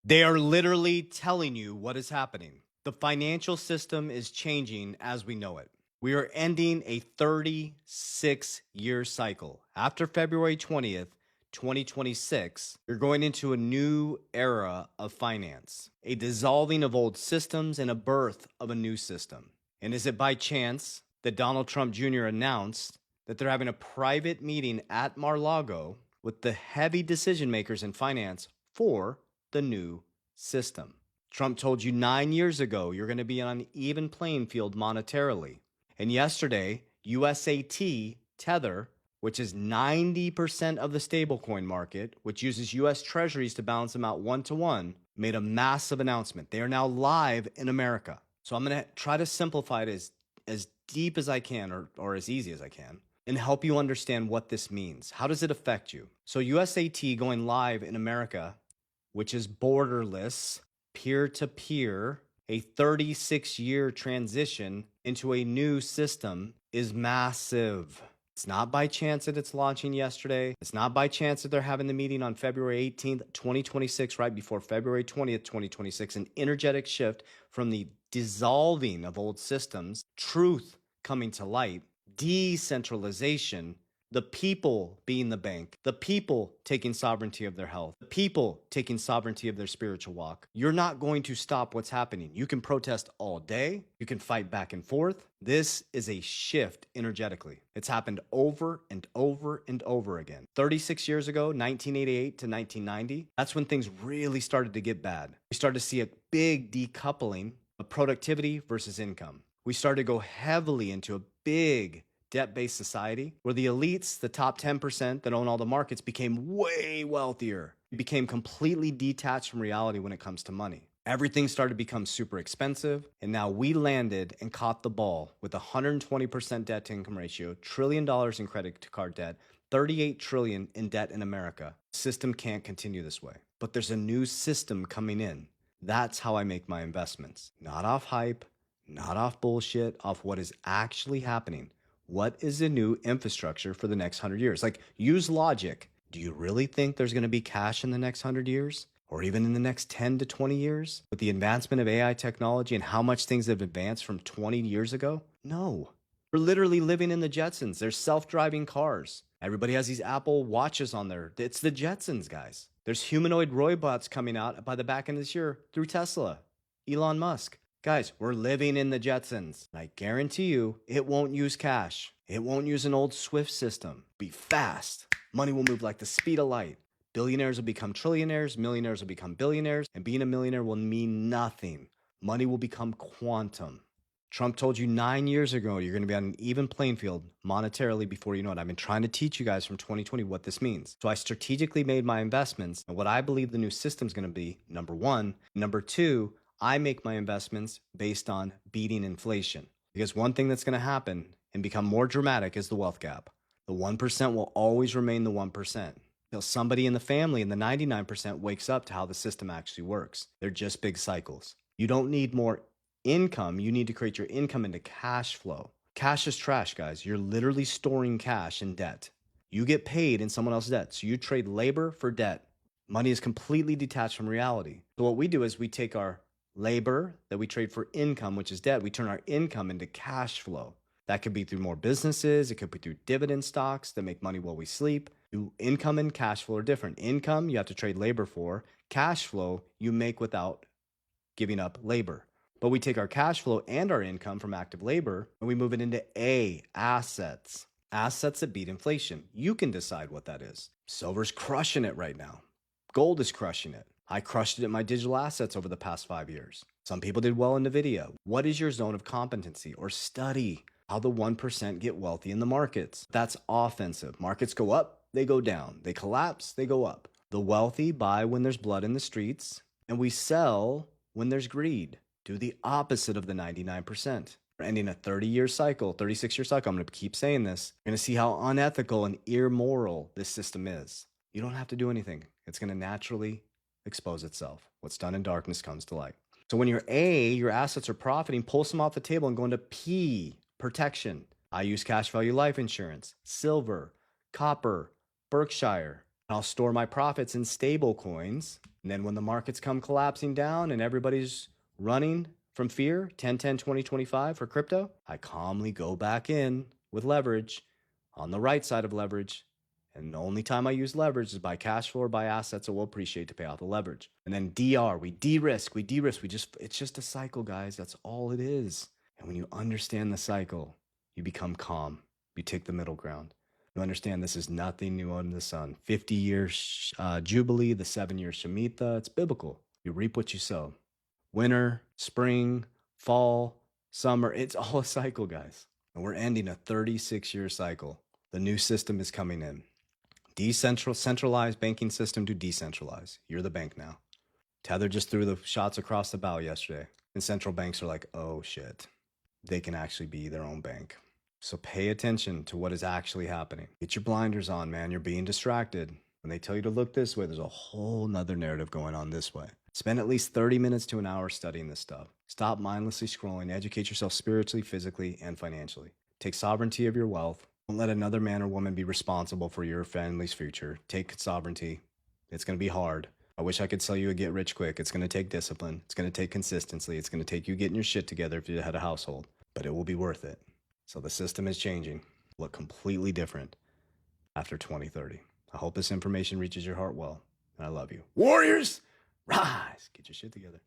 They are literally telling you what is happening. The financial system is changing as we know it. We are ending a 36-year cycle. After February 20th, 2026, you're going into a new era of finance, a dissolving of old systems and a birth of a new system. And is it by chance that Donald Trump Jr. announced that they're having a private meeting at Mar-Lago with the heavy decision makers in finance for the new system? Trump told you 9 years ago you're going to be on an even playing field monetarily. And yesterday, USAT Tether, which is 90% of the stablecoin market, which uses US treasuries to balance them out 1-to-1, made a massive announcement. They are now live in America. So I'm going to try to simplify it as deep as I can or as easy as I can and help you understand what this means. How does it affect you? So USAT going live in America, which is borderless, peer-to-peer, a 36-year transition into a new system is massive. It's not by chance that it's launching yesterday. It's not by chance that they're having the meeting on February 18th, 2026, right before February 20th, 2026, an energetic shift from the dissolving of old systems, truth coming to light, decentralization, the people being the bank, the people taking sovereignty of their health, the people taking sovereignty of their spiritual walk. You're not going to stop what's happening. You can protest all day. You can fight back and forth. This is a shift energetically. It's happened over and over and over again. 36 years ago, 1988 to 1990, that's when things really started to get bad. We started to see a big decoupling of productivity versus income. We started to go heavily into a big debt-based society where the elites, the top 10% that own all the markets, became way wealthier. It became completely detached from reality when it comes to money. Everything started to become super expensive, and now we landed and caught the ball with 120% debt to income ratio, $1 trillion in credit card debt, 38 trillion in debt in America. The system can't continue this way. But there's a new system coming in. That's how I make my investments. Not off hype, not off bullshit, off what is actually happening. What is the new infrastructure for the next 100 years? Like, use logic. Do you really think there's going to be cash in the next 100 years? Or even in the next 10 to 20 years? With the advancement of AI technology and how much things have advanced from 20 years ago? No. We're literally living in the Jetsons. There's self-driving cars. Everybody has these Apple Watches on there. It's the Jetsons, guys. There's humanoid robots coming out by the back end of this year through Tesla, Elon Musk. Guys, we're living in the Jetsons. I guarantee you, it won't use cash. It won't use an old Swift system. Be fast. Money will move like the speed of light. Billionaires will become trillionaires. Millionaires will become billionaires. And being a millionaire will mean nothing. Money will become quantum. Trump told you 9 years ago you're going to be on an even playing field monetarily before you know it. I've been trying to teach you guys from 2020 what this means. So I strategically made my investments and what I believe the new system is going to be, number one. Number two, I make my investments based on beating inflation. Because one thing that's going to happen and become more dramatic is the wealth gap. The 1% will always remain the 1%. Until somebody in the family in the 99% wakes up to how the system actually works. They're just big cycles. You don't need more income. You need to create your income into cash flow. Cash is trash, guys. You're literally storing cash in debt. You get paid in someone else's debt. So you trade labor for debt. Money is completely detached from reality. So what we do is we take our labor that we trade for income, which is debt. We turn our income into cash flow. That could be through more businesses. It could be through dividend stocks that make money while we sleep. Income and cash flow are different. Income, you have to trade labor for. Cash flow, you make without giving up labor. But we take our cash flow and our income from active labor and we move it into assets. Assets that beat inflation. You can decide what that is. Silver's crushing it right now. Gold is crushing it. I crushed it in my digital assets over the past 5 years. Some people did well in NVIDIA. What is your zone of competency? Or study how the 1% get wealthy in the markets. That's offensive. Markets go up, they go down. They collapse, they go up. The wealthy buy when there's blood in the streets, and we sell when there's greed. Do the opposite of the 99%. We're ending a 30-year cycle, 36-year cycle. I'm going to keep saying this. You're going to see how unethical and immoral this system is. You don't have to do anything. It's going to naturally expose itself. What's done in darkness comes to light. So when you're A, your assets are profiting, pull some off the table and go into P, protection. I use cash value life insurance, silver, copper, Berkshire. I'll store my profits in stable coins. And then when the markets come collapsing down and everybody's running from fear, 10, 10, 20, 25 for crypto, I calmly go back in with leverage on the right side of leverage. And the only time I use leverage is by cash flow or by assets that will appreciate to pay off the leverage. And then DR, we de-risk. It's just a cycle, guys. That's all it is. And when you understand the cycle, you become calm. You take the middle ground. You understand this is nothing new under the sun. 50 years Jubilee, the 7 year Shemitah. It's biblical. You reap what you sow. Winter, spring, fall, summer. It's all a cycle, guys. And we're ending a 36-year cycle. The new system is coming in. Centralized banking system to decentralized. You're the bank now. Tether just threw the shots across the bow yesterday. And central banks are like, oh shit. They can actually be their own bank. So pay attention to what is actually happening. Get your blinders on, man. You're being distracted. When they tell you to look this way, there's a whole nother narrative going on this way. Spend at least 30 minutes to an hour studying this stuff. Stop mindlessly scrolling. Educate yourself spiritually, physically, and financially. Take sovereignty of your wealth. Don't let another man or woman be responsible for your family's future. Take sovereignty. It's going to be hard. I wish I could tell you a get rich quick. It's going to take discipline. It's going to take consistency. It's going to take you getting your shit together if you had a household. But it will be worth it. So the system is changing. Look completely different after 2030. I hope this information reaches your heart well. And I love you. Warriors, rise! Get your shit together.